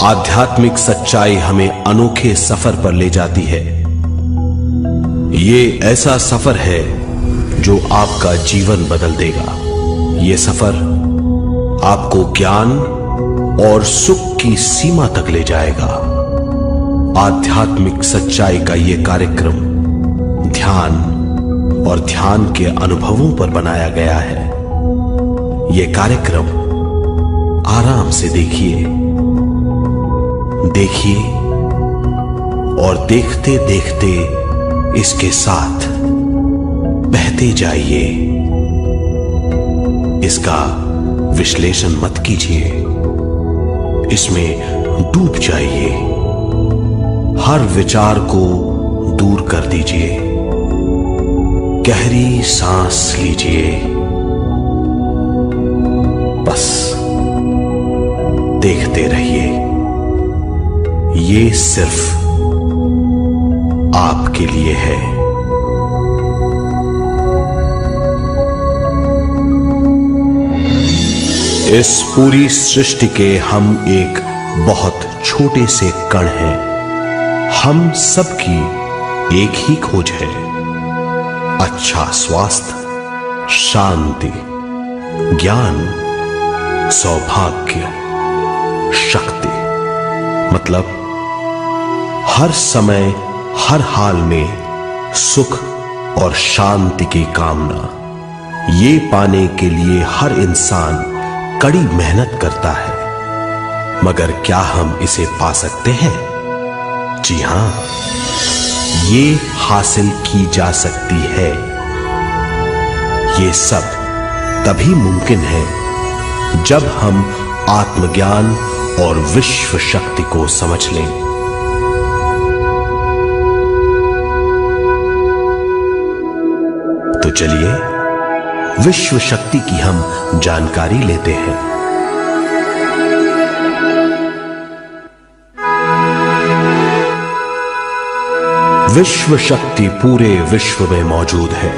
आध्यात्मिक सच्चाई हमें अनोखे सफर पर ले जाती है। ये ऐसा सफर है जो आपका जीवन बदल देगा। ये सफर आपको ज्ञान और सुख की सीमा तक ले जाएगा। आध्यात्मिक सच्चाई का यह कार्यक्रम ध्यान और ध्यान के अनुभवों पर बनाया गया है। यह कार्यक्रम आराम से देखिए और देखते देखते इसके साथ बहते जाइए। इसका विश्लेषण मत कीजिए, इसमें डूब जाइए। हर विचार को दूर कर दीजिए। गहरी सांस लीजिए। बस देखते रहिए। ये सिर्फ आपके लिए है। इस पूरी सृष्टि के हम एक बहुत छोटे से कण हैं। हम सबकी एक ही खोज है, अच्छा स्वास्थ्य, शांति, ज्ञान, सौभाग्य, शक्ति। मतलब हर समय हर हाल में सुख और शांति की कामना। ये पाने के लिए हर इंसान कड़ी मेहनत करता है, मगर क्या हम इसे पा सकते हैं? जी हां, ये हासिल की जा सकती है। ये सब तभी मुमकिन है जब हम आत्मज्ञान और विश्व शक्ति को समझ लें। तो चलिए विश्व शक्ति की हम जानकारी लेते हैं। विश्व शक्ति पूरे विश्व में मौजूद है।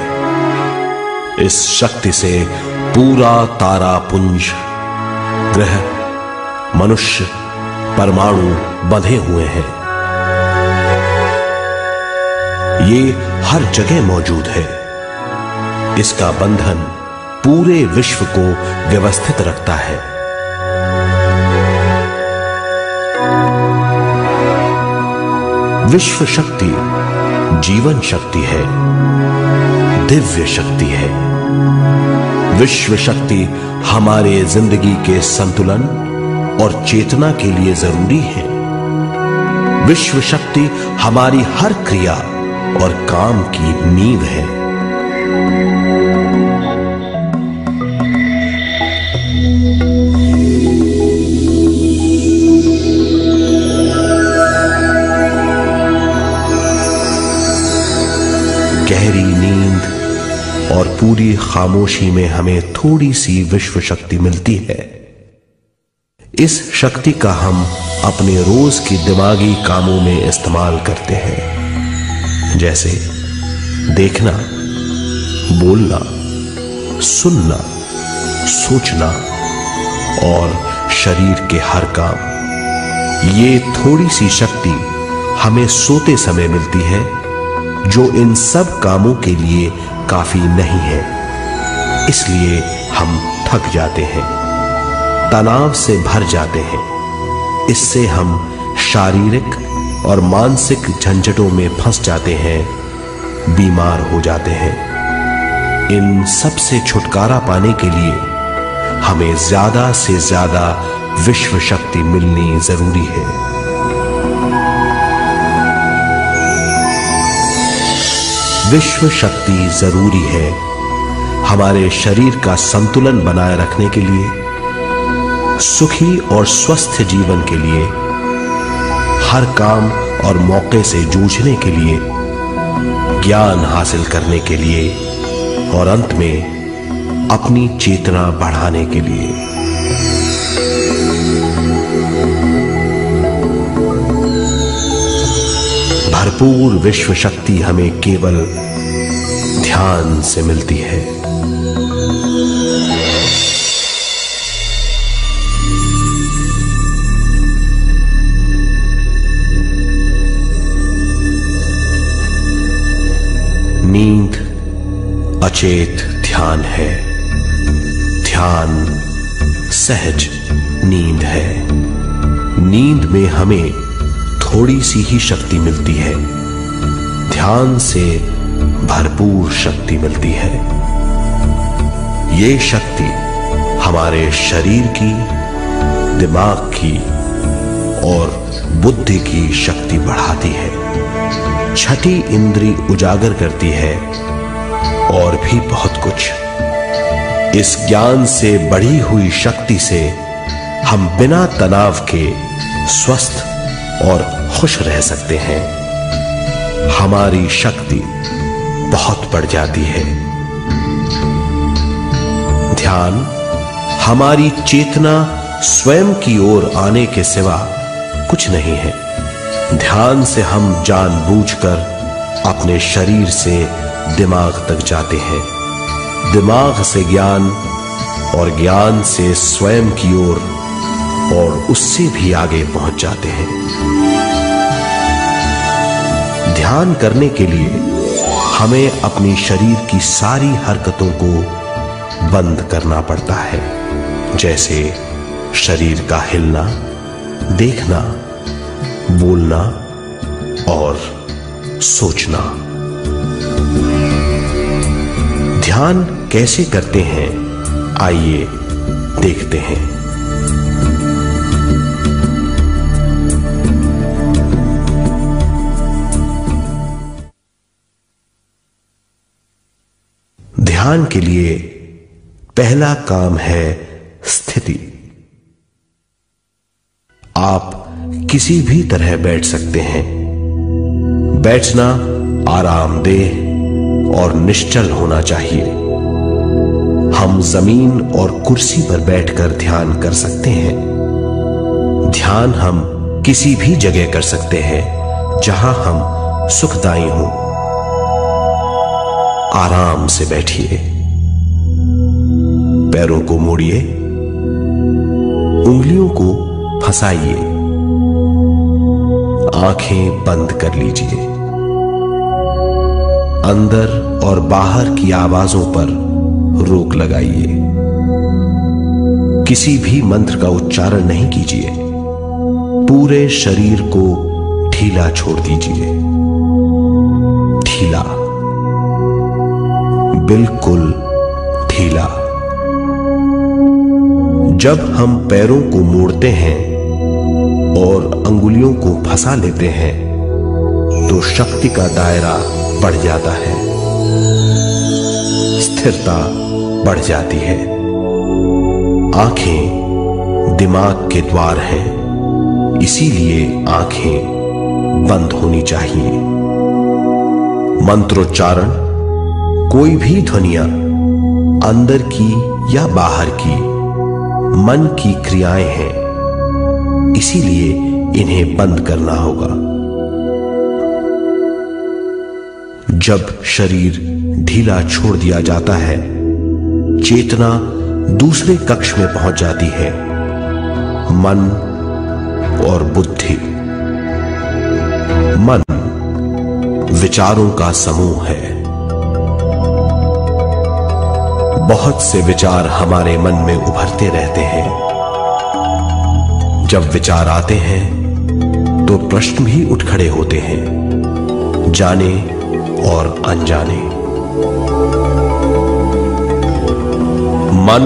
इस शक्ति से पूरा तारापुंज, ग्रह, मनुष्य, परमाणु बंधे हुए हैं। ये हर जगह मौजूद है। इसका बंधन पूरे विश्व को व्यवस्थित रखता है। विश्व शक्ति जीवन शक्ति है, दिव्य शक्ति है। विश्व शक्ति हमारे जिंदगी के संतुलन और चेतना के लिए जरूरी है। विश्व शक्ति हमारी हर क्रिया और काम की नींव है। गहरी नींद और पूरी खामोशी में हमें थोड़ी सी विश्व शक्ति मिलती है। इस शक्ति का हम अपने रोज की दिमागी कामों में इस्तेमाल करते हैं, जैसे देखना, बोलना, सुनना, सोचना और शरीर के हर काम। ये थोड़ी सी शक्ति हमें सोते समय मिलती है, जो इन सब कामों के लिए काफी नहीं है। इसलिए हम थक जाते हैं, तनाव से भर जाते हैं। इससे हम शारीरिक और मानसिक झंझटों में फंस जाते हैं, बीमार हो जाते हैं। इन सब से छुटकारा पाने के लिए हमें ज्यादा से ज्यादा विश्व शक्ति मिलनी जरूरी है। विश्व शक्ति जरूरी है हमारे शरीर का संतुलन बनाए रखने के लिए, सुखी और स्वस्थ जीवन के लिए, हर काम और मौके से जूझने के लिए, ज्ञान हासिल करने के लिए और अंत में अपनी चेतना बढ़ाने के लिए। भरपूर विश्व शक्ति हमें केवल ध्यान से मिलती है। सचेत ध्यान है। ध्यान सहज नींद है। नींद में हमें थोड़ी सी ही शक्ति मिलती है, ध्यान से भरपूर शक्ति मिलती है। ये शक्ति हमारे शरीर की, दिमाग की और बुद्धि की शक्ति बढ़ाती है। छठी इंद्री उजागर करती है और भी बहुत कुछ। इस ज्ञान से बढ़ी हुई शक्ति से हम बिना तनाव के स्वस्थ और खुश रह सकते हैं। हमारी शक्ति बहुत बढ़ जाती है। ध्यान हमारी चेतना स्वयं की ओर आने के सिवा कुछ नहीं है। ध्यान से हम जानबूझकर अपने शरीर से दिमाग तक जाते हैं, दिमाग से ज्ञान और ज्ञान से स्वयं की ओर और उससे भी आगे पहुंच जाते हैं। ध्यान करने के लिए हमें अपनी शरीर की सारी हरकतों को बंद करना पड़ता है, जैसे शरीर का हिलना, देखना, बोलना और सोचना। ध्यान कैसे करते हैं, आइए देखते हैं। ध्यान के लिए पहला काम है स्थिति। आप किसी भी तरह बैठ सकते हैं। बैठना आरामदेह और निश्चल होना चाहिए। हम जमीन और कुर्सी पर बैठकर ध्यान कर सकते हैं। ध्यान हम किसी भी जगह कर सकते हैं जहां हम सुखदायी हों। आराम से बैठिए, पैरों को मोड़िए, उंगलियों को फंसाइए, आंखें बंद कर लीजिए। अंदर और बाहर की आवाजों पर रोक लगाइए। किसी भी मंत्र का उच्चारण नहीं कीजिए। पूरे शरीर को ढीला छोड़ दीजिए। ढीला, बिल्कुल ढीला। जब हम पैरों को मोड़ते हैं और अंगुलियों को फंसा लेते हैं तो शक्ति का दायरा बढ़ जाता है, स्थिरता बढ़ जाती है। आंखें दिमाग के द्वार हैं, इसीलिए आंखें बंद होनी चाहिए। मंत्रोच्चारण, कोई भी ध्वनियां अंदर की या बाहर की मन की क्रियाएं हैं, इसीलिए इन्हें बंद करना होगा। जब शरीर ढीला छोड़ दिया जाता है, चेतना दूसरे कक्ष में पहुंच जाती है। मन और बुद्धि। मन विचारों का समूह है। बहुत से विचार हमारे मन में उभरते रहते हैं। जब विचार आते हैं तो प्रश्न भी उठ खड़े होते हैं, जाने और अनजाने। मन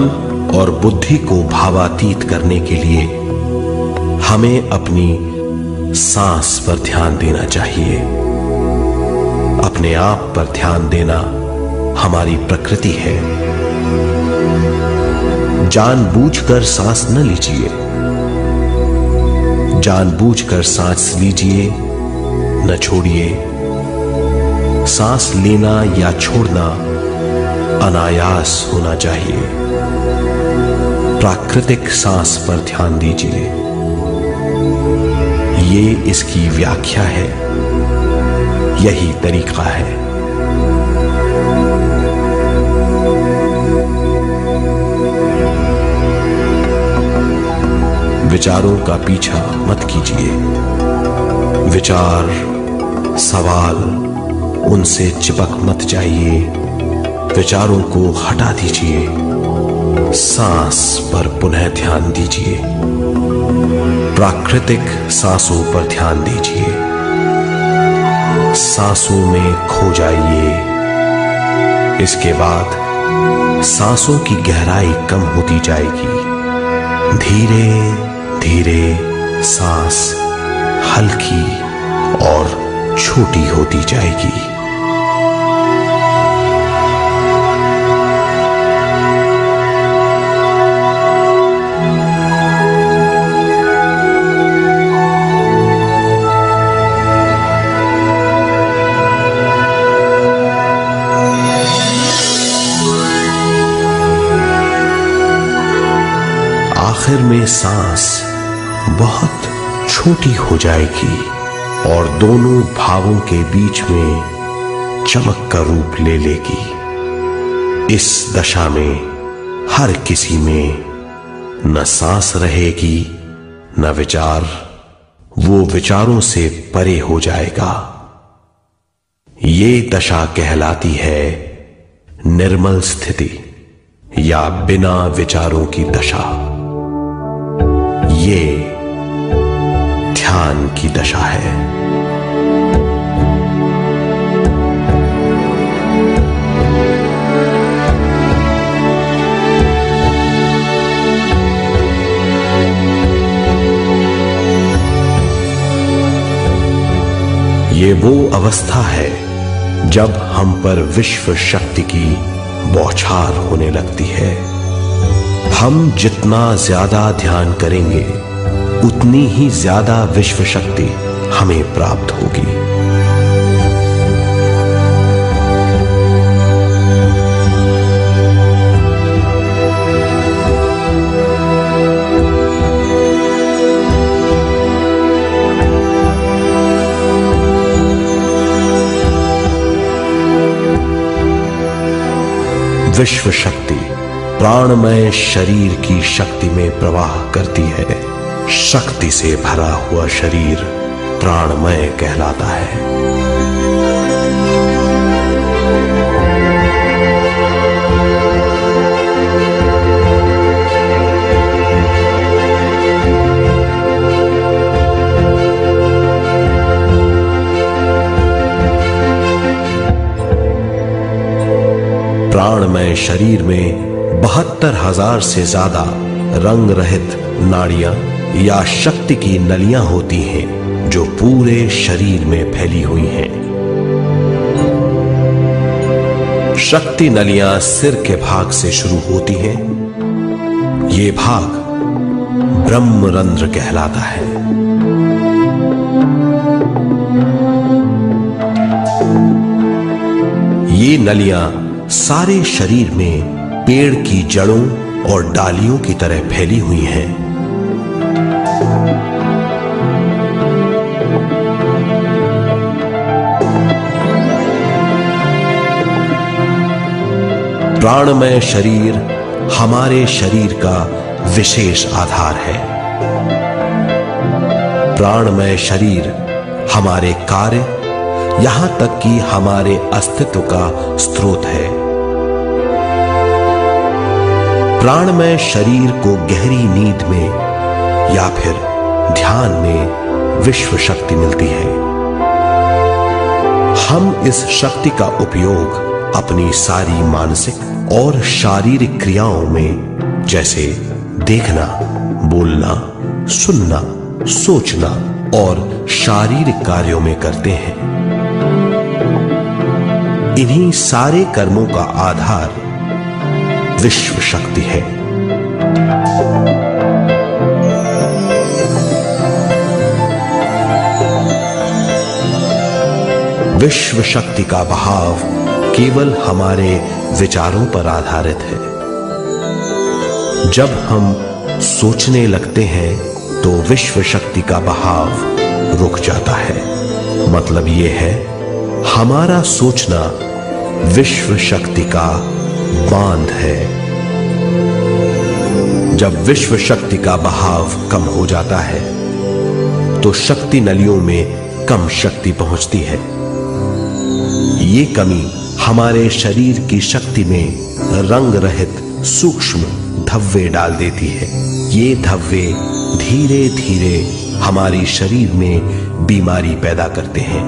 और बुद्धि को भावातीत करने के लिए हमें अपनी सांस पर ध्यान देना चाहिए। अपने आप पर ध्यान देना हमारी प्रकृति है। जानबूझकर सांस न लीजिए। जानबूझकर सांस लीजिए, न छोड़िए। सांस लेना या छोड़ना अनायास होना चाहिए। प्राकृतिक सांस पर ध्यान दीजिए। ये इसकी व्याख्या है, यही तरीका है। विचारों का पीछा मत कीजिए। विचार, सवाल, उनसे चिपक मत जाइए। विचारों को हटा दीजिए। सांस पर पुनः ध्यान दीजिए। प्राकृतिक सांसों पर ध्यान दीजिए। सांसों में खो जाइए। इसके बाद सांसों की गहराई कम होती जाएगी। धीरे धीरे सांस हल्की और छोटी होती जाएगी। आखिर में सांस बहुत छोटी हो जाएगी और दोनों भावों के बीच में चमक का रूप ले लेगी। इस दशा में हर किसी में न सांस रहेगी न विचार। वो विचारों से परे हो जाएगा। ये दशा कहलाती है निर्मल स्थिति या बिना विचारों की दशा। ये ध्यान की दशा है। ये वो अवस्था है जब हम पर विश्व शक्ति की बौछार होने लगती है। हम जितना ज्यादा ध्यान करेंगे उतनी ही ज्यादा विश्व शक्ति हमें प्राप्त होगी। विश्व शक्ति प्राणमय शरीर की शक्ति में प्रवाह करती है। शक्ति से भरा हुआ शरीर प्राणमय कहलाता है। प्राणमय शरीर में 72,000 से ज्यादा रंग रहित नाड़ियां या शक्ति की नलियां होती हैं जो पूरे शरीर में फैली हुई हैं। शक्ति नलियां सिर के भाग से शुरू होती हैं। ये भाग ब्रह्मरंध्र कहलाता है। ये नलियां सारे शरीर में पेड़ की जड़ों और डालियों की तरह फैली हुई हैं। प्राणमय शरीर हमारे शरीर का विशेष आधार है। प्राणमय शरीर हमारे कार्य यहां तक कि हमारे अस्तित्व का स्रोत है। प्राणमय शरीर को गहरी नींद में या फिर ध्यान में विश्व शक्ति मिलती है। हम इस शक्ति का उपयोग अपनी सारी मानसिक और शारीरिक क्रियाओं में जैसे देखना, बोलना, सुनना, सोचना और शारीरिक कार्यों में करते हैं। इन्हीं सारे कर्मों का आधार विश्व शक्ति है। विश्व शक्ति का बहाव केवल हमारे विचारों पर आधारित है। जब हम सोचने लगते हैं तो विश्व शक्ति का बहाव रुक जाता है। मतलब यह है, हमारा सोचना विश्व शक्ति का बांध है। जब विश्व शक्ति का बहाव कम हो जाता है तो शक्ति नलियों में कम शक्ति पहुंचती है। ये कमी हमारे शरीर की शक्ति में रंग रहित सूक्ष्म धब्बे डाल देती है। ये धब्बे धीरे धीरे हमारी शरीर में बीमारी पैदा करते हैं।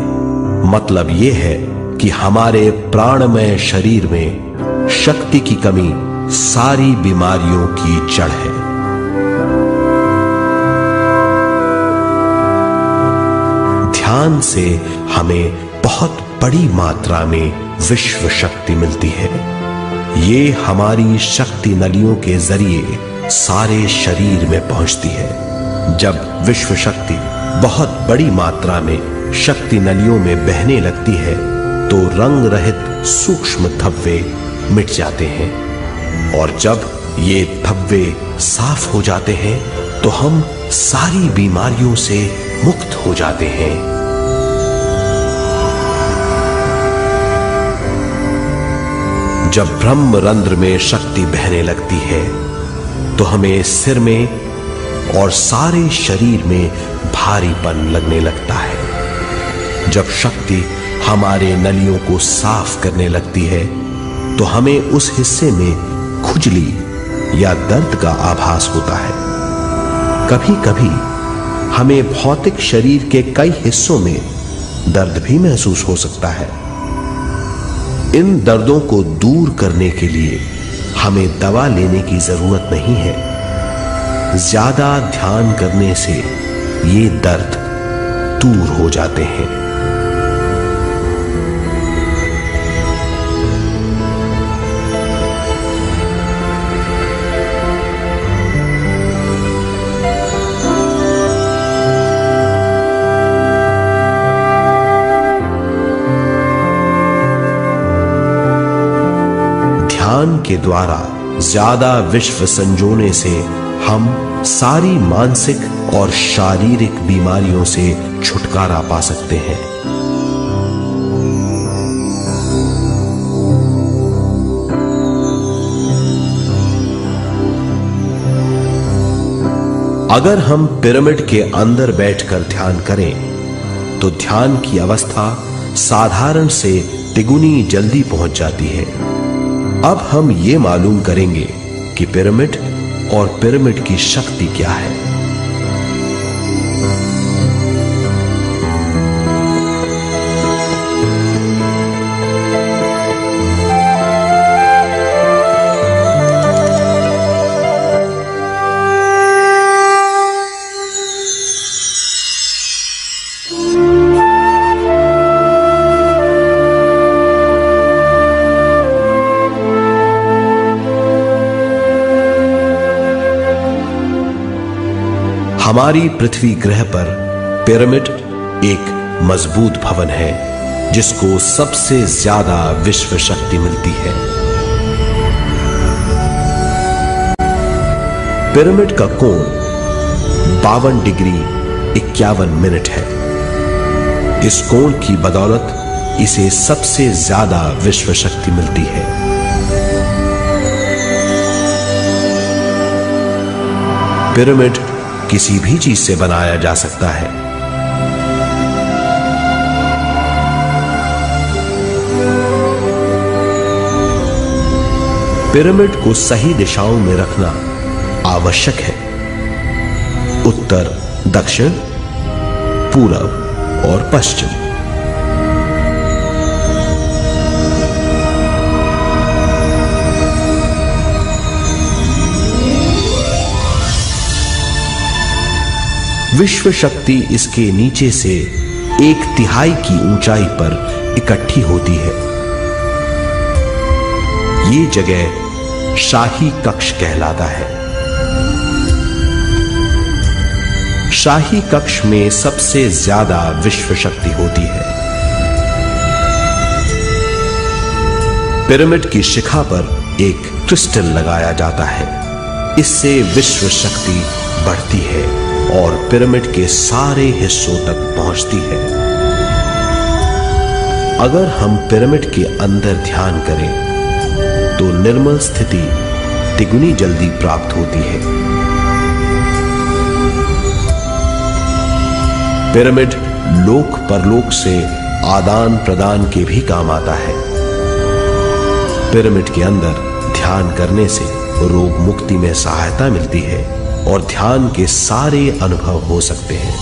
मतलब यह है कि हमारे प्राणमय शरीर में शक्ति की कमी सारी बीमारियों की जड़ है। ध्यान से हमें बहुत बड़ी मात्रा में विश्व शक्ति मिलती है। ये हमारी शक्ति नलियों के जरिए सारे शरीर में पहुंचती है। जब विश्व शक्ति बहुत बड़ी मात्रा में शक्ति नलियों में बहने लगती है तो रंग रहित सूक्ष्म धब्बे मिट जाते हैं, और जब ये धब्बे साफ हो जाते हैं तो हम सारी बीमारियों से मुक्त हो जाते हैं। जब ब्रह्म रंध्र में शक्ति बहने लगती है तो हमें सिर में और सारे शरीर में भारीपन लगने लगता है। जब शक्ति हमारे नलियों को साफ करने लगती है तो हमें उस हिस्से में खुजली या दर्द का आभास होता है। कभी कभी हमें भौतिक शरीर के कई हिस्सों में दर्द भी महसूस हो सकता है। इन दर्दों को दूर करने के लिए हमें दवा लेने की जरूरत नहीं है। ज्यादा ध्यान करने से ये दर्द दूर हो जाते हैं। ध्यान के द्वारा ज्यादा विश्व संजोने से हम सारी मानसिक और शारीरिक बीमारियों से छुटकारा पा सकते हैं। अगर हम पिरामिड के अंदर बैठकर ध्यान करें तो ध्यान की अवस्था साधारण से तिगुनी जल्दी पहुंच जाती है। अब हम ये मालूम करेंगे कि पिरामिड और पिरामिड की शक्ति क्या है। हमारी पृथ्वी ग्रह पर पिरामिड एक मजबूत भवन है जिसको सबसे ज्यादा विश्व शक्ति मिलती है। पिरामिड का कोण 52 डिग्री 51 मिनट है। इस कोण की बदौलत इसे सबसे ज्यादा विश्व शक्ति मिलती है। पिरामिड किसी भी चीज से बनाया जा सकता है। पिरामिड को सही दिशाओं में रखना आवश्यक है। उत्तर, दक्षिण, पूरब और पश्चिम। विश्व शक्ति इसके नीचे से 1/3 की ऊंचाई पर इकट्ठी होती है। ये जगह शाही कक्ष कहलाता है। शाही कक्ष में सबसे ज्यादा विश्व शक्ति होती है। पिरामिड की शिखा पर एक क्रिस्टल लगाया जाता है। इससे विश्व शक्ति बढ़ती है और पिरामिड के सारे हिस्सों तक पहुंचती है। अगर हम पिरामिड के अंदर ध्यान करें तो निर्मल स्थिति तिगुनी जल्दी प्राप्त होती है। पिरामिड लोक परलोक से आदान प्रदान के भी काम आता है। पिरामिड के अंदर ध्यान करने से रोग मुक्ति में सहायता मिलती है और ध्यान के सारे अनुभव हो सकते हैं।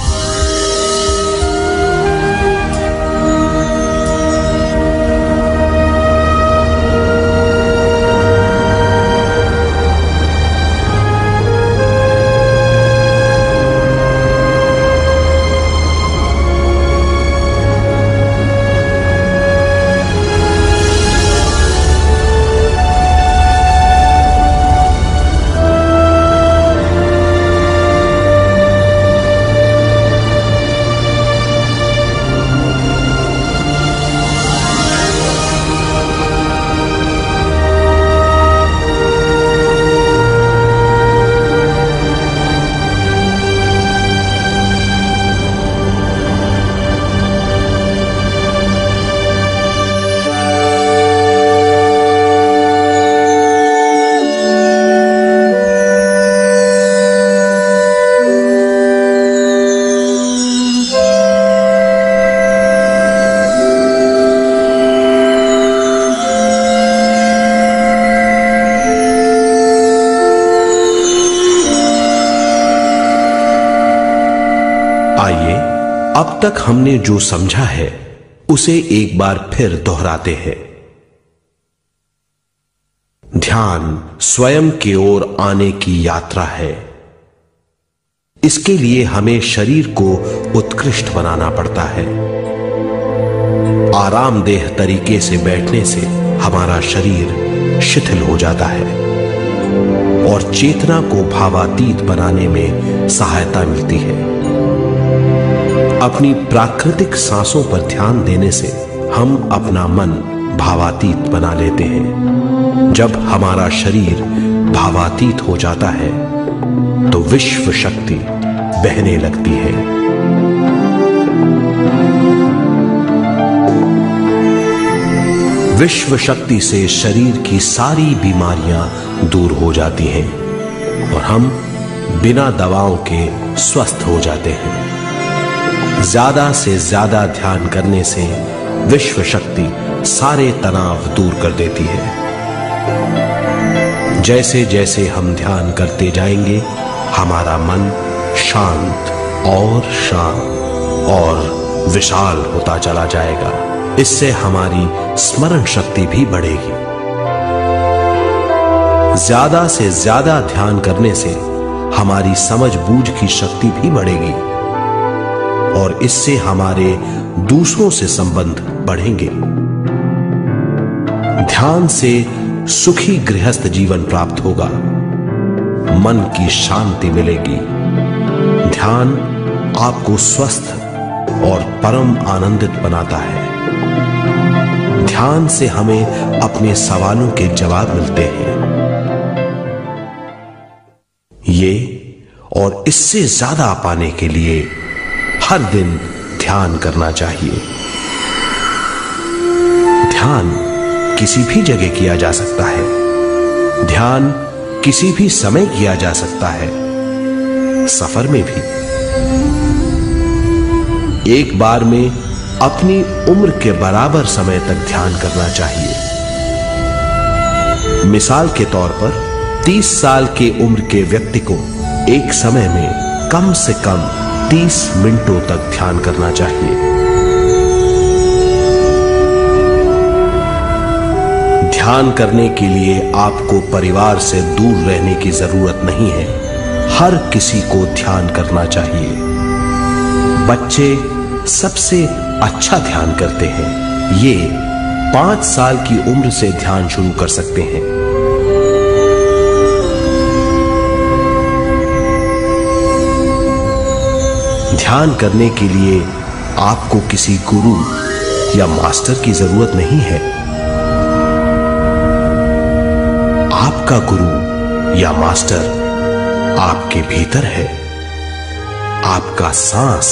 आइए अब तक हमने जो समझा है उसे एक बार फिर दोहराते हैं। ध्यान स्वयं की ओर आने की यात्रा है। इसके लिए हमें शरीर को उत्कृष्ट बनाना पड़ता है। आरामदेह तरीके से बैठने से हमारा शरीर शिथिल हो जाता है और चेतना को भावातीत बनाने में सहायता मिलती है। अपनी प्राकृतिक सांसों पर ध्यान देने से हम अपना मन भावातीत बना लेते हैं। जब हमारा शरीर भावातीत हो जाता है तो विश्व शक्ति बहने लगती है। विश्व शक्ति से शरीर की सारी बीमारियां दूर हो जाती हैं और हम बिना दवाओं के स्वस्थ हो जाते हैं। ज्यादा से ज्यादा ध्यान करने से विश्व शक्ति सारे तनाव दूर कर देती है। जैसे जैसे हम ध्यान करते जाएंगे हमारा मन शांत और विशाल होता चला जाएगा। इससे हमारी स्मरण शक्ति भी बढ़ेगी। ज्यादा से ज्यादा ध्यान करने से हमारी समझ बूझ की शक्ति भी बढ़ेगी और इससे हमारे दूसरों से संबंध बढ़ेंगे। ध्यान से सुखी गृहस्थ जीवन प्राप्त होगा, मन की शांति मिलेगी। ध्यान आपको स्वस्थ और परम आनंदित बनाता है। ध्यान से हमें अपने सवालों के जवाब मिलते हैं। ये और इससे ज्यादा पाने के लिए हर दिन ध्यान करना चाहिए। ध्यान किसी भी जगह किया जा सकता है। ध्यान किसी भी समय किया जा सकता है, सफर में भी। एक बार में अपनी उम्र के बराबर समय तक ध्यान करना चाहिए। मिसाल के तौर पर 30 साल के उम्र के व्यक्ति को एक समय में कम से कम 30 मिनटों तक ध्यान करना चाहिए। ध्यान करने के लिए आपको परिवार से दूर रहने की जरूरत नहीं है। हर किसी को ध्यान करना चाहिए। बच्चे सबसे अच्छा ध्यान करते हैं। ये 5 साल की उम्र से ध्यान शुरू कर सकते हैं। ध्यान करने के लिए आपको किसी गुरु या मास्टर की जरूरत नहीं है। आपका गुरु या मास्टर आपके भीतर है। आपका सांस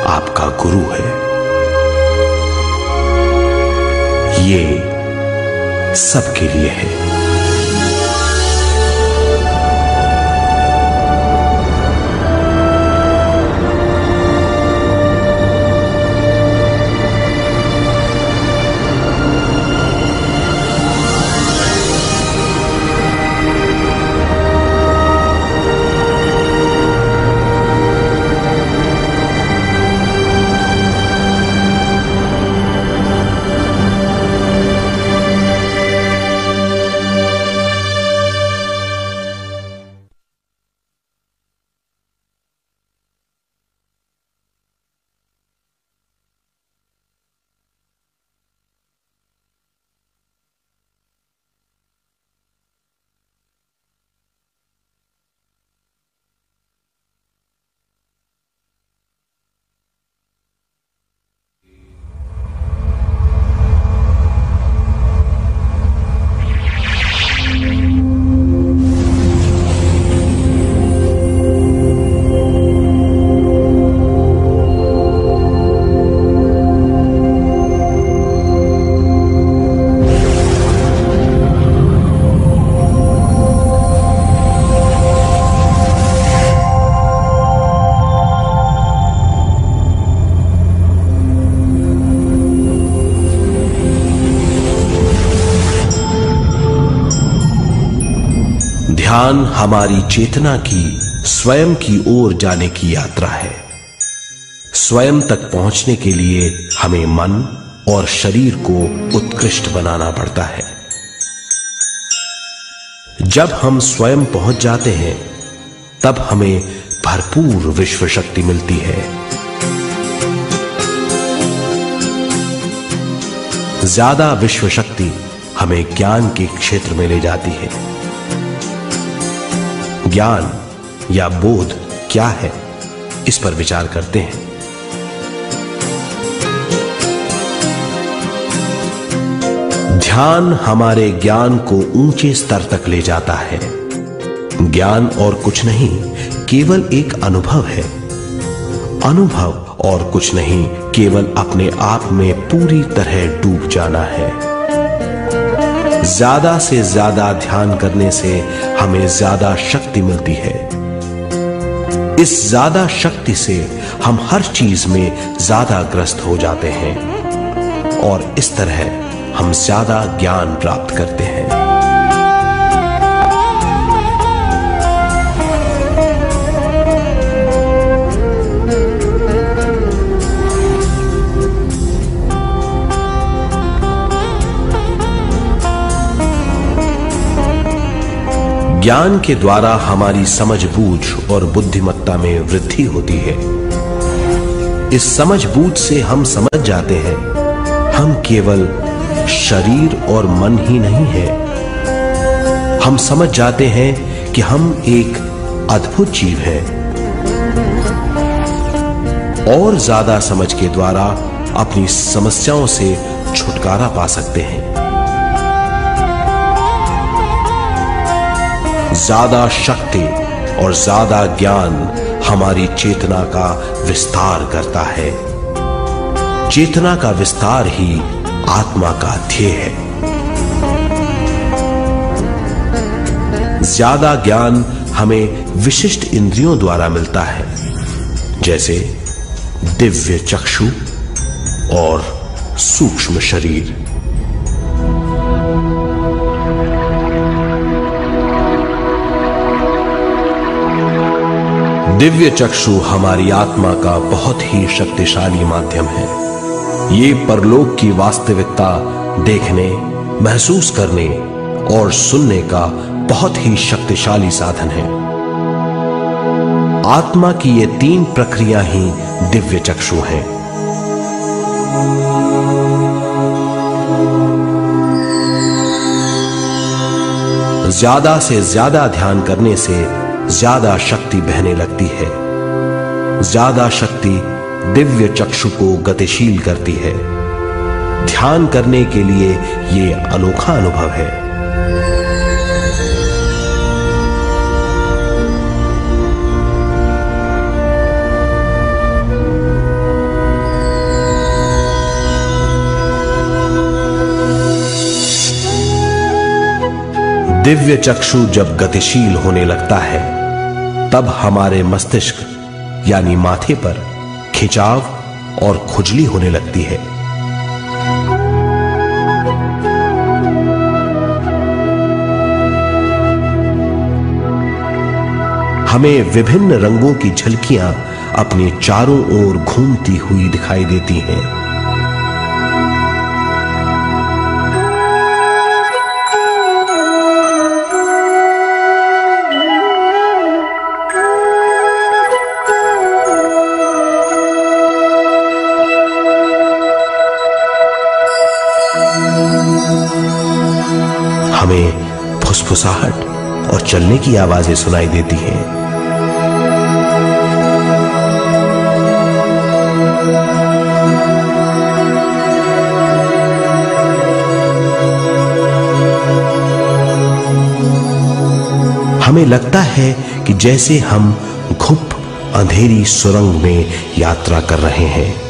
आपका गुरु है। ये सबके लिए है। ध्यान हमारी चेतना की स्वयं की ओर जाने की यात्रा है। स्वयं तक पहुंचने के लिए हमें मन और शरीर को उत्कृष्ट बनाना पड़ता है। जब हम स्वयं पहुंच जाते हैं तब हमें भरपूर विश्व शक्ति मिलती है। ज्यादा विश्व शक्ति हमें ज्ञान के क्षेत्र में ले जाती है। ज्ञान या बोध क्या है, इस पर विचार करते हैं। ध्यान हमारे ज्ञान को ऊंचे स्तर तक ले जाता है। ज्ञान और कुछ नहीं, केवल एक अनुभव है। अनुभव और कुछ नहीं, केवल अपने आप में पूरी तरह डूब जाना है। ज्यादा से ज्यादा ध्यान करने से हमें ज्यादा शक्ति मिलती है। इस ज्यादा शक्ति से हम हर चीज में ज्यादा ग्रस्त हो जाते हैं और इस तरह हम ज्यादा ज्ञान प्राप्त करते हैं। ज्ञान के द्वारा हमारी समझबूझ और बुद्धिमत्ता में वृद्धि होती है। इस समझबूझ से हम समझ जाते हैं हम केवल शरीर और मन ही नहीं है। हम समझ जाते हैं कि हम एक अद्भुत जीव हैं। और ज्यादा समझ के द्वारा अपनी समस्याओं से छुटकारा पा सकते हैं। ज्यादा शक्ति और ज्यादा ज्ञान हमारी चेतना का विस्तार करता है। चेतना का विस्तार ही आत्मा का ध्येय है। ज्यादा ज्ञान हमें विशिष्ट इंद्रियों द्वारा मिलता है, जैसे दिव्य चक्षु और सूक्ष्म शरीर। दिव्य चक्षु हमारी आत्मा का बहुत ही शक्तिशाली माध्यम है। ये परलोक की वास्तविकता देखने, महसूस करने और सुनने का बहुत ही शक्तिशाली साधन है। आत्मा की ये तीन प्रक्रिया ही दिव्य चक्षु हैं। ज्यादा से ज्यादा ध्यान करने से ज्यादा शक्ति बहने लगती है। ज्यादा शक्ति दिव्य चक्षु को गतिशील करती है। ध्यान करने के लिए यह अनोखा अनुभव है। दिव्य चक्षु जब गतिशील होने लगता है तब हमारे मस्तिष्क यानी माथे पर खिंचाव और खुजली होने लगती है। हमें विभिन्न रंगों की झलकियां अपने चारों ओर घूमती हुई दिखाई देती हैं। हमें फुसफुसाहट और चलने की आवाजें सुनाई देती हैं। हमें लगता है कि जैसे हम घुप अंधेरी सुरंग में यात्रा कर रहे हैं।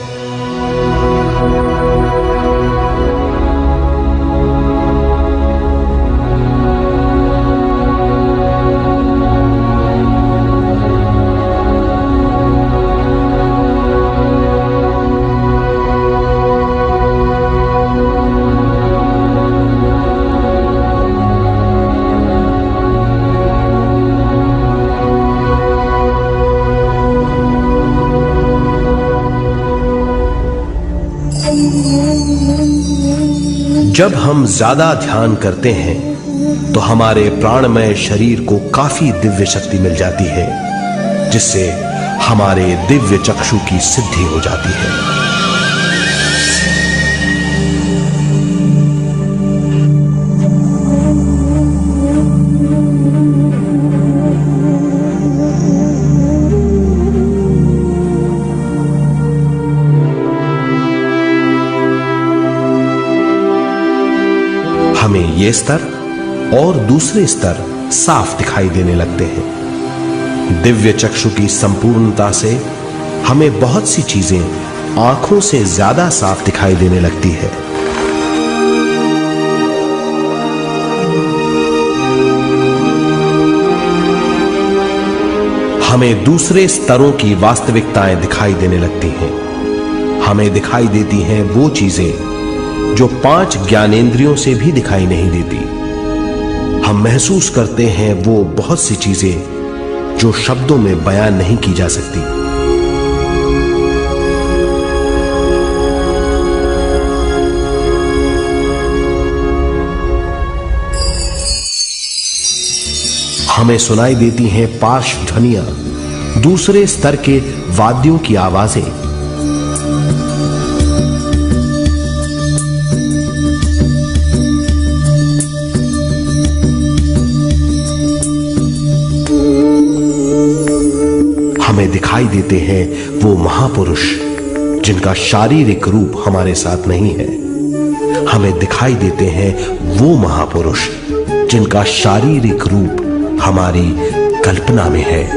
जब हम ज्यादा ध्यान करते हैं तो हमारे प्राणमय शरीर को काफी दिव्य शक्ति मिल जाती है, जिससे हमारे दिव्य चक्षु की सिद्धि हो जाती है। हमें ये स्तर और दूसरे स्तर साफ दिखाई देने लगते हैं। दिव्य चक्षु की संपूर्णता से हमें बहुत सी चीजें आंखों से ज्यादा साफ दिखाई देने लगती है। हमें दूसरे स्तरों की वास्तविकताएं दिखाई देने लगती हैं। हमें दिखाई देती हैं वो चीजें जो 5 ज्ञानेंद्रियों से भी दिखाई नहीं देती। हम महसूस करते हैं वो बहुत सी चीजें जो शब्दों में बयान नहीं की जा सकती। हमें सुनाई देती हैं पार्श्व ध्वनियां, दूसरे स्तर के वाद्यों की आवाजें। हमें दिखाई देते हैं वो महापुरुष जिनका शारीरिक रूप हमारे साथ नहीं है। हमें दिखाई देते हैं वो महापुरुष जिनका शारीरिक रूप हमारी कल्पना में है।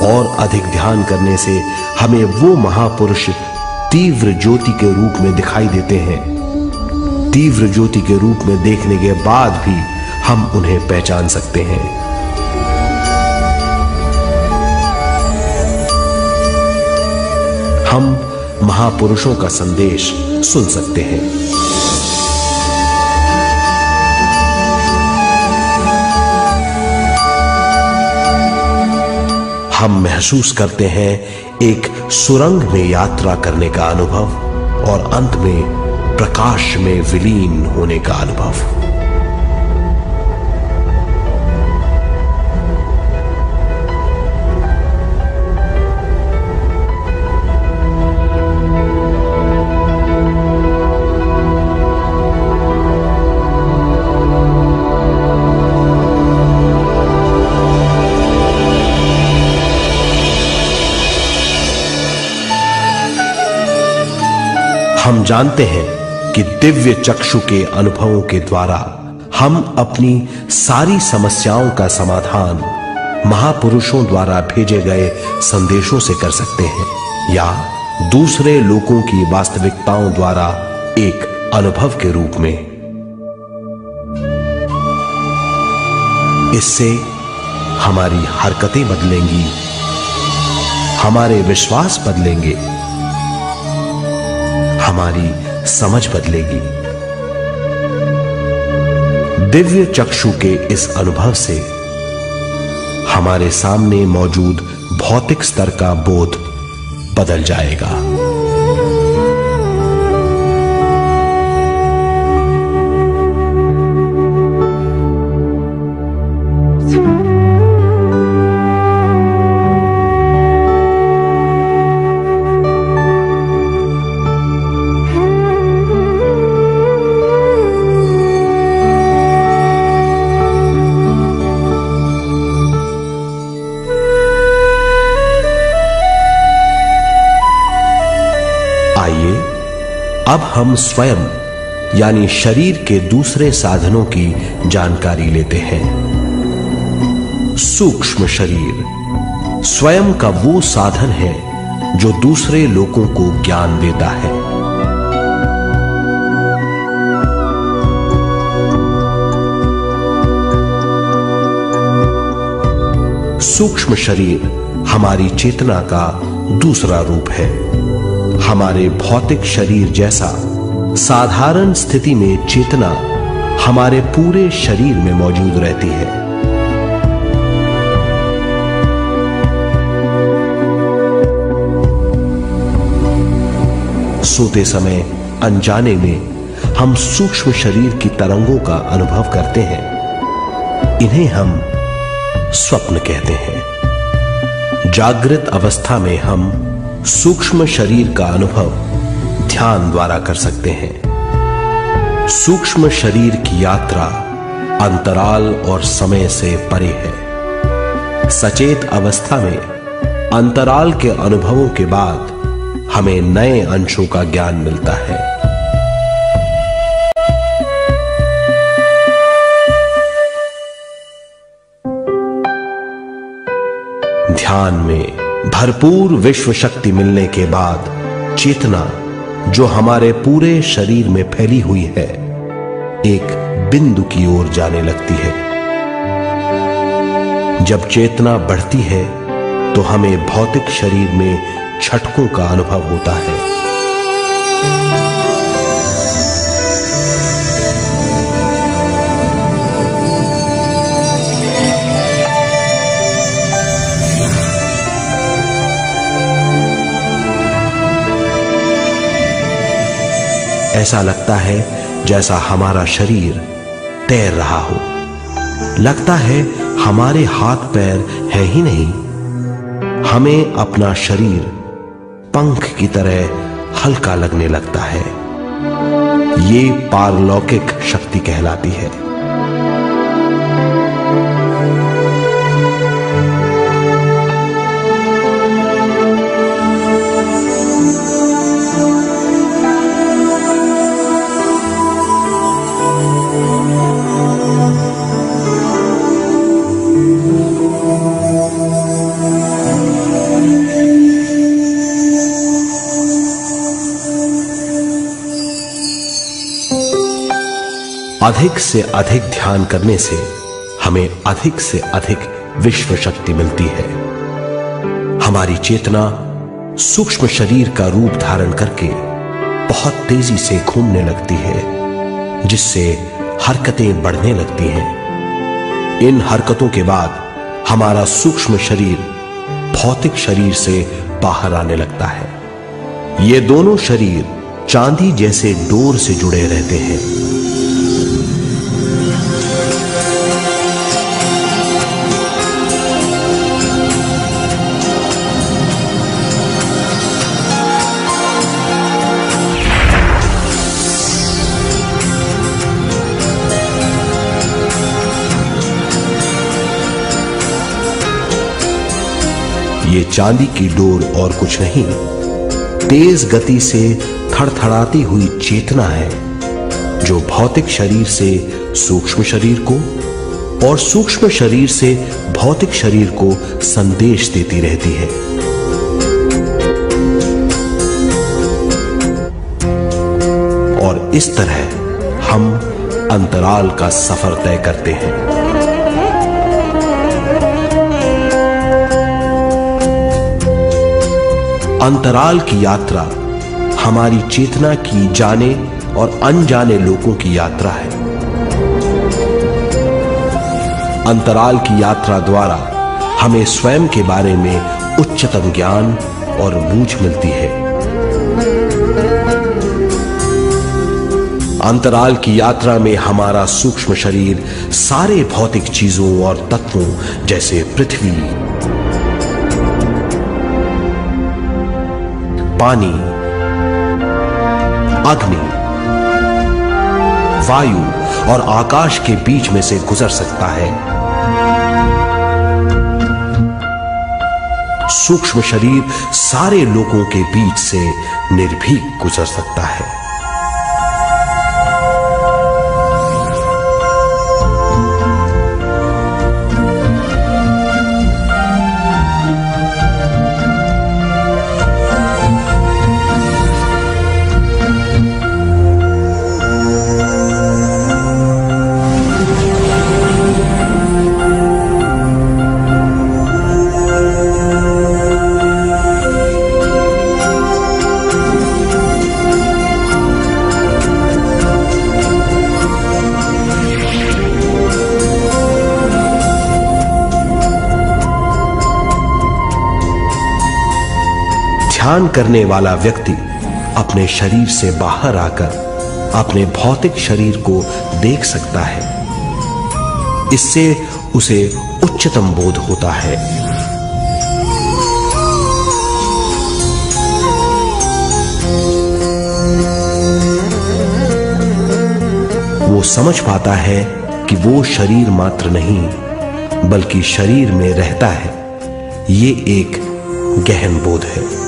और अधिक ध्यान करने से हमें वो महापुरुष तीव्र ज्योति के रूप में दिखाई देते हैं। तीव्र ज्योति के रूप में देखने के बाद भी हम उन्हें पहचान सकते हैं। हम महापुरुषों का संदेश सुन सकते हैं। हम महसूस करते हैं एक सुरंग में यात्रा करने का अनुभव और अंत में प्रकाश में विलीन होने का अनुभव। हम जानते हैं कि दिव्य चक्षु के अनुभवों के द्वारा हम अपनी सारी समस्याओं का समाधान महापुरुषों द्वारा भेजे गए संदेशों से कर सकते हैं या दूसरे लोगों की वास्तविकताओं द्वारा एक अनुभव के रूप में। इससे हमारी हरकतें बदलेंगी, हमारे विश्वास बदलेंगे, हमारी समझ बदलेगी। दिव्य चक्षु के इस अनुभव से हमारे सामने मौजूद भौतिक स्तर का बोध बदल जाएगा। अब हम स्वयं यानी शरीर के दूसरे साधनों की जानकारी लेते हैं। सूक्ष्म शरीर स्वयं का वो साधन है जो दूसरे लोगों को ज्ञान देता है। सूक्ष्म शरीर हमारी चेतना का दूसरा रूप है। हमारे भौतिक शरीर जैसा साधारण स्थिति में चेतना हमारे पूरे शरीर में मौजूद रहती है। सोते समय अनजाने में हम सूक्ष्म शरीर की तरंगों का अनुभव करते हैं। इन्हें हम स्वप्न कहते हैं। जागृत अवस्था में हम सूक्ष्म शरीर का अनुभव ध्यान द्वारा कर सकते हैं। सूक्ष्म शरीर की यात्रा अंतराल और समय से परे है। सचेत अवस्था में अंतराल के अनुभवों के बाद हमें नए अंशों का ज्ञान मिलता है। ध्यान में भरपूर विश्व शक्ति मिलने के बाद चेतना जो हमारे पूरे शरीर में फैली हुई है, एक बिंदु की ओर जाने लगती है। जब चेतना बढ़ती है तो हमें भौतिक शरीर में झटकों का अनुभव होता है। ऐसा लगता है जैसा हमारा शरीर तैर रहा हो। लगता है हमारे हाथ पैर है ही नहीं। हमें अपना शरीर पंख की तरह हल्का लगने लगता है। ये पारलौकिक शक्ति कहलाती है। अधिक से अधिक ध्यान करने से हमें अधिक से अधिक विश्व शक्ति मिलती है। हमारी चेतना सूक्ष्म शरीर का रूप धारण करके बहुत तेजी से घूमने लगती है, जिससे हरकतें बढ़ने लगती हैं। इन हरकतों के बाद हमारा सूक्ष्म शरीर भौतिक शरीर से बाहर आने लगता है। ये दोनों शरीर चांदी जैसे डोर से जुड़े रहते हैं। ये चांदी की डोर और कुछ नहीं, तेज गति से थड़थड़ाती हुई चेतना है, जो भौतिक शरीर से सूक्ष्म शरीर को और सूक्ष्म शरीर से भौतिक शरीर को संदेश देती रहती है। और इस तरह हम अंतराल का सफर तय करते हैं। अंतराल की यात्रा हमारी चेतना की जाने और अनजाने लोगों की यात्रा है। अंतराल की यात्रा द्वारा हमें स्वयं के बारे में उच्चतम ज्ञान और बूझ मिलती है। अंतराल की यात्रा में हमारा सूक्ष्म शरीर सारे भौतिक चीजों और तत्वों जैसे पृथ्वी, पानी, अग्नि, वायु और आकाश के बीच में से गुजर सकता है। सूक्ष्म शरीर सारे लोगों के बीच से निर्भीक गुजर सकता है। ध्यान करने वाला व्यक्ति अपने शरीर से बाहर आकर अपने भौतिक शरीर को देख सकता है। इससे उसे उच्चतम बोध होता है। वो समझ पाता है कि वो शरीर मात्र नहीं बल्कि शरीर में रहता है। ये एक गहन बोध है।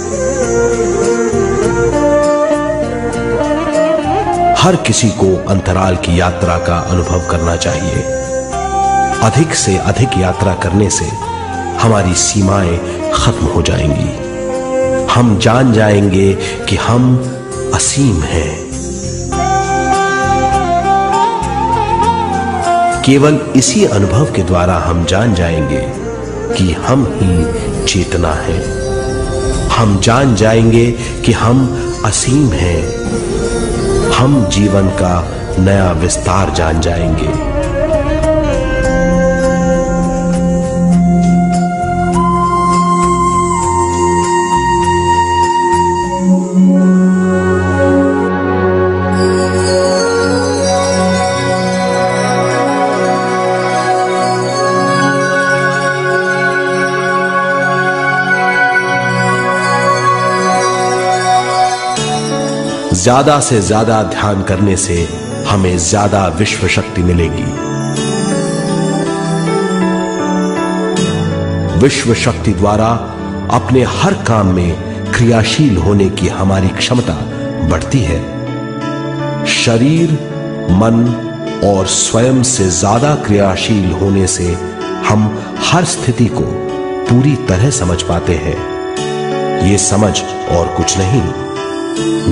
हर किसी को अंतराल की यात्रा का अनुभव करना चाहिए। अधिक से अधिक यात्रा करने से हमारी सीमाएं खत्म हो जाएंगी। हम जान जाएंगे कि हम असीम हैं। केवल इसी अनुभव के द्वारा हम जान जाएंगे कि हम ही चेतना है। हम जान जाएंगे कि हम असीम हैं। हम जीवन का नया विस्तार जान जाएंगे। ज्यादा से ज्यादा ध्यान करने से हमें ज्यादा विश्व शक्ति मिलेगी। विश्व शक्ति द्वारा अपने हर काम में क्रियाशील होने की हमारी क्षमता बढ़ती है। शरीर, मन और स्वयं से ज्यादा क्रियाशील होने से हम हर स्थिति को पूरी तरह समझ पाते हैं। ये समझ और कुछ नहीं,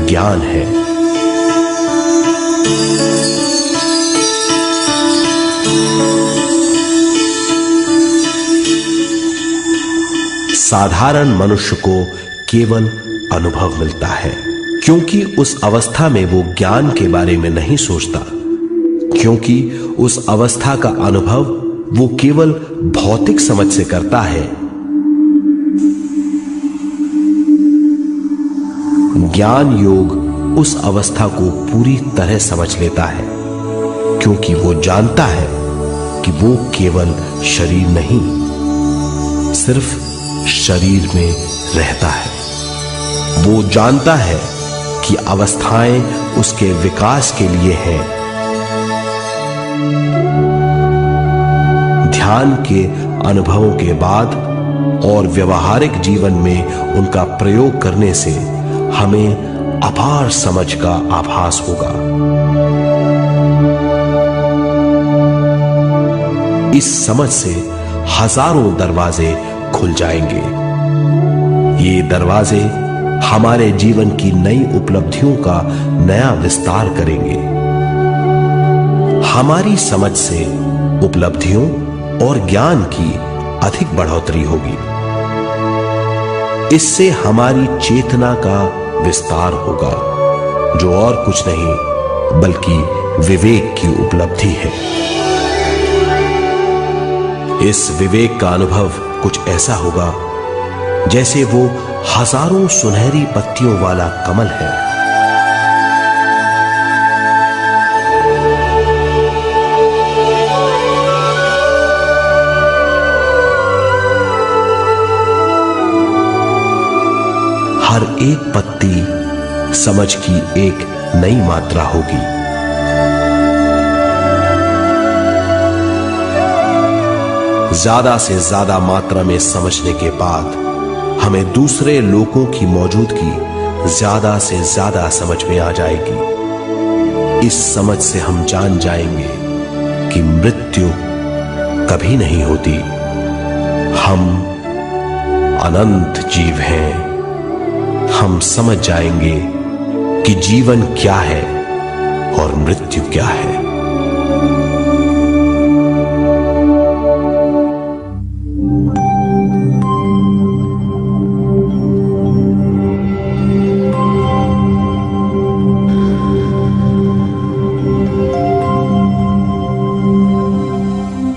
ज्ञान है। साधारण मनुष्य को केवल अनुभव मिलता है, क्योंकि उस अवस्था में वो ज्ञान के बारे में नहीं सोचता, क्योंकि उस अवस्था का अनुभव वो केवल भौतिक समझ से करता है। ज्ञान योग उस अवस्था को पूरी तरह समझ लेता है, क्योंकि वो जानता है कि वो केवल शरीर नहीं, सिर्फ शरीर में रहता है। वो जानता है कि अवस्थाएं उसके विकास के लिए हैं। ध्यान के अनुभवों के बाद और व्यवहारिक जीवन में उनका प्रयोग करने से हमें अपार समझ का आभास होगा। इस समझ से हजारों दरवाजे खुल जाएंगे। ये दरवाजे हमारे जीवन की नई उपलब्धियों का नया विस्तार करेंगे। हमारी समझ से उपलब्धियों और ज्ञान की अधिक बढ़ोतरी होगी। इससे हमारी चेतना का विस्तार होगा, जो और कुछ नहीं बल्कि विवेक की उपलब्धि है। इस विवेक का अनुभव कुछ ऐसा होगा जैसे वो हजारों सुनहरी पत्तियों वाला कमल है। हर एक पत्ती समझ की एक नई मात्रा होगी। ज्यादा से ज्यादा मात्रा में समझने के बाद हमें दूसरे लोगों की मौजूदगी ज्यादा से ज्यादा समझ में आ जाएगी। इस समझ से हम जान जाएंगे कि मृत्यु कभी नहीं होती। हम अनंत जीव हैं। हम समझ जाएंगे कि जीवन क्या है और मृत्यु क्या है।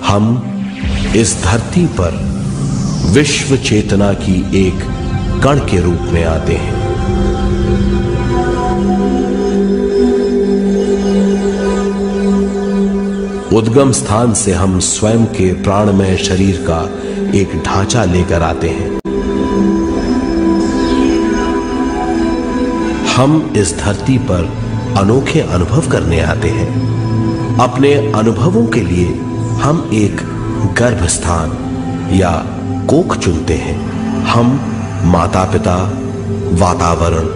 हम इस धरती पर विश्व चेतना की एक कण के रूप में आते हैं। उद्गम स्थान से हम स्वयं के प्राणमय शरीर का एक ढांचा लेकर आते हैं। हम इस धरती पर अनोखे अनुभव करने आते हैं। अपने अनुभवों के लिए हम एक गर्भ स्थान या कोख चुनते हैं। हम माता पिता, वातावरण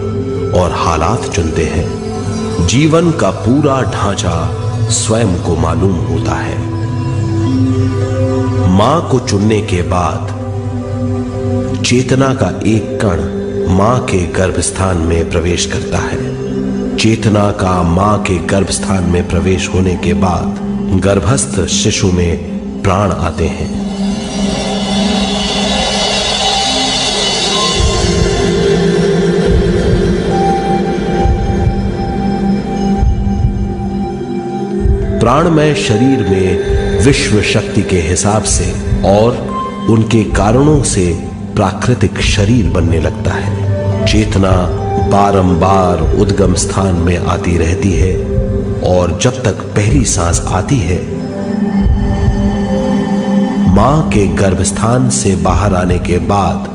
और हालात चुनते हैं। जीवन का पूरा ढांचा स्वयं को मालूम होता है। मां को चुनने के बाद चेतना का एक कण मां के गर्भस्थान में प्रवेश करता है। चेतना का मां के गर्भस्थान में प्रवेश होने के बाद गर्भस्थ शिशु में प्राण आते हैं। प्राणमय शरीर में विश्व शक्ति के हिसाब से और उनके कारणों से प्राकृतिक शरीर बनने लगता है। चेतना बारंबार उद्गम स्थान में आती रहती है और जब तक पहली सांस आती है, मां के गर्भस्थान से बाहर आने के बाद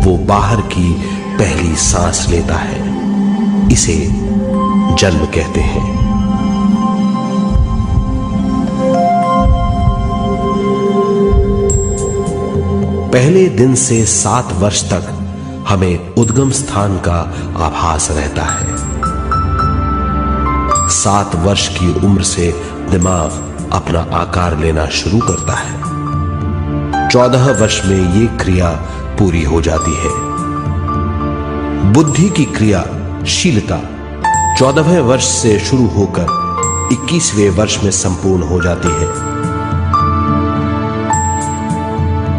वो बाहर की पहली सांस लेता है। इसे जन्म कहते हैं। पहले दिन से 7 वर्ष तक हमें उद्गम स्थान का आभास रहता है। 7 वर्ष की उम्र से दिमाग अपना आकार लेना शुरू करता है। 14 वर्ष में ये क्रिया पूरी हो जाती है। बुद्धि की क्रियाशीलता 14वें वर्ष से शुरू होकर 21वें वर्ष में संपूर्ण हो जाती है।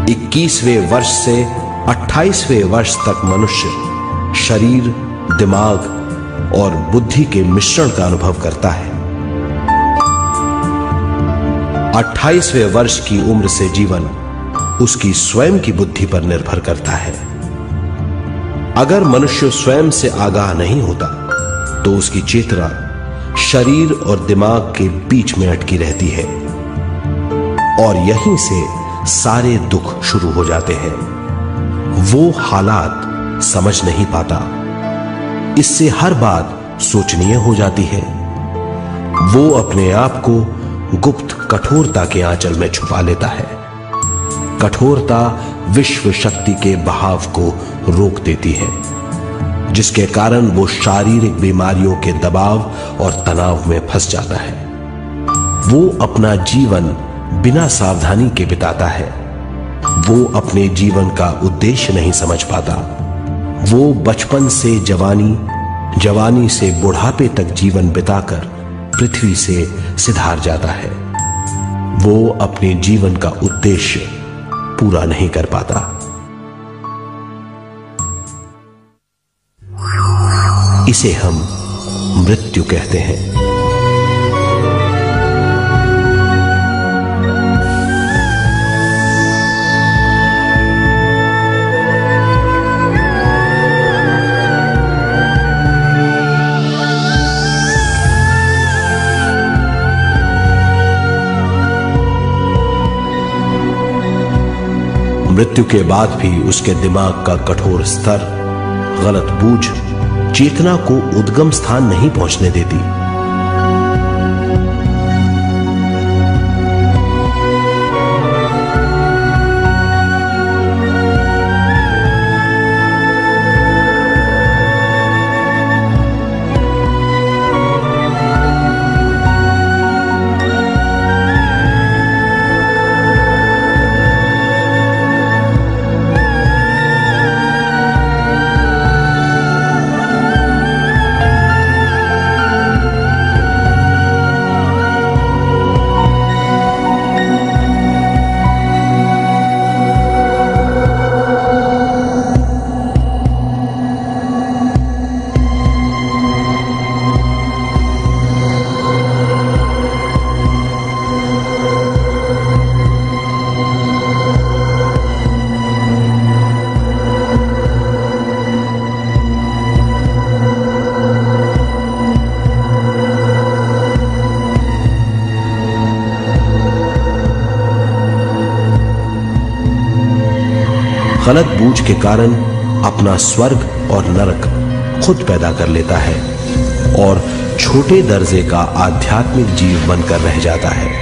21वें वर्ष से 28वें वर्ष तक मनुष्य शरीर, दिमाग और बुद्धि के मिश्रण का अनुभव करता है। 28वें वर्ष की उम्र से जीवन उसकी स्वयं की बुद्धि पर निर्भर करता है। अगर मनुष्य स्वयं से आगाह नहीं होता तो उसकी चेतना शरीर और दिमाग के बीच में अटकी रहती है और यहीं से सारे दुख शुरू हो जाते हैं। वो हालात समझ नहीं पाता, इससे हर बात सोचनीय हो जाती है। वो अपने आप को गुप्त कठोरता के आंचल में छुपा लेता है। कठोरता विश्व शक्ति के बहाव को रोक देती है, जिसके कारण वो शारीरिक बीमारियों के दबाव और तनाव में फंस जाता है। वो अपना जीवन बिना सावधानी के बिताता है। वो अपने जीवन का उद्देश्य नहीं समझ पाता। वो बचपन से जवानी, जवानी से बुढ़ापे तक जीवन बिताकर पृथ्वी से सिधार जाता है। वो अपने जीवन का उद्देश्य पूरा नहीं कर पाता। इसे हम मृत्यु कहते हैं। मृत्यु के बाद भी उसके दिमाग का कठोर स्तर, गलत बूझ चेतना को उद्गम स्थान नहीं पहुंचने देती। गलत बूझ के कारण अपना स्वर्ग और नरक खुद पैदा कर लेता है और छोटे दर्जे का आध्यात्मिक जीव बनकर रह जाता है।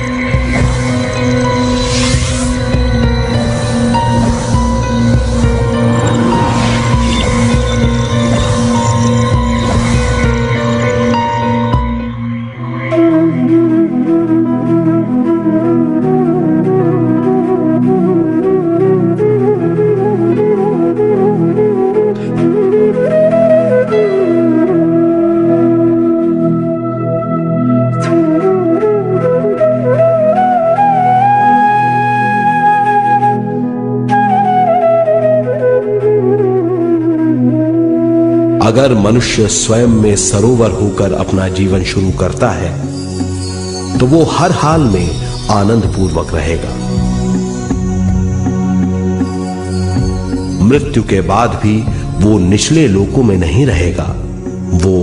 अगर मनुष्य स्वयं में सरोवर होकर अपना जीवन शुरू करता है तो वो हर हाल में आनंद पूर्वक रहेगा। मृत्यु के बाद भी वो निचले लोकों में नहीं रहेगा, वो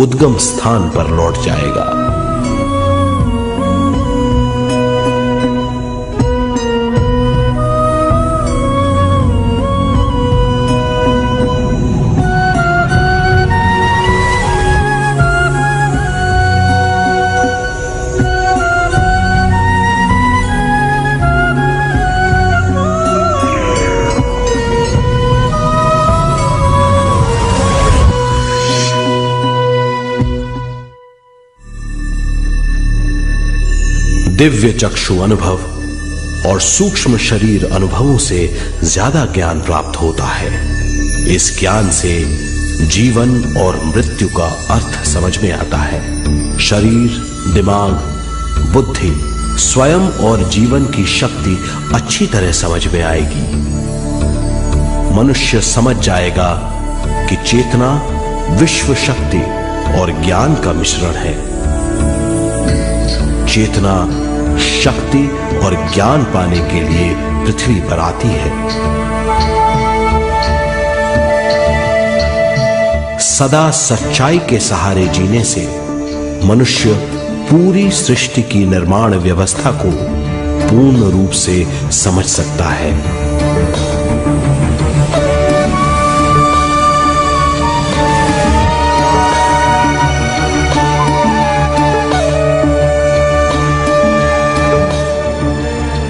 उद्गम स्थान पर लौट जाएगा। दिव्य चक्षु अनुभव और सूक्ष्म शरीर अनुभवों से ज्यादा ज्ञान प्राप्त होता है। इस ज्ञान से जीवन और मृत्यु का अर्थ समझ में आता है। शरीर, दिमाग, बुद्धि, स्वयं और जीवन की शक्ति अच्छी तरह समझ में आएगी। मनुष्य समझ जाएगा कि चेतना विश्व शक्ति और ज्ञान का मिश्रण है। चेतना शक्ति और ज्ञान पाने के लिए पृथ्वी पर आती है। सदा सच्चाई के सहारे जीने से मनुष्य पूरी सृष्टि की निर्माण व्यवस्था को पूर्ण रूप से समझ सकता है।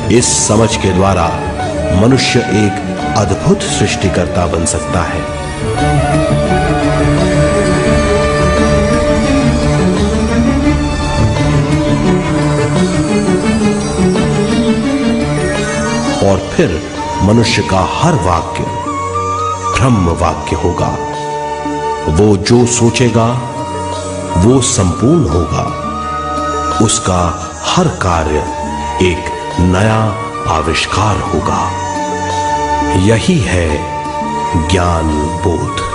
इस समझ के द्वारा मनुष्य एक अद्भुत सृष्टिकर्ता बन सकता है। और फिर मनुष्य का हर वाक्य ब्रह्म वाक्य होगा। वो जो सोचेगा वो संपूर्ण होगा। उसका हर कार्य एक नया आविष्कार होगा। यही है ज्ञान बोध।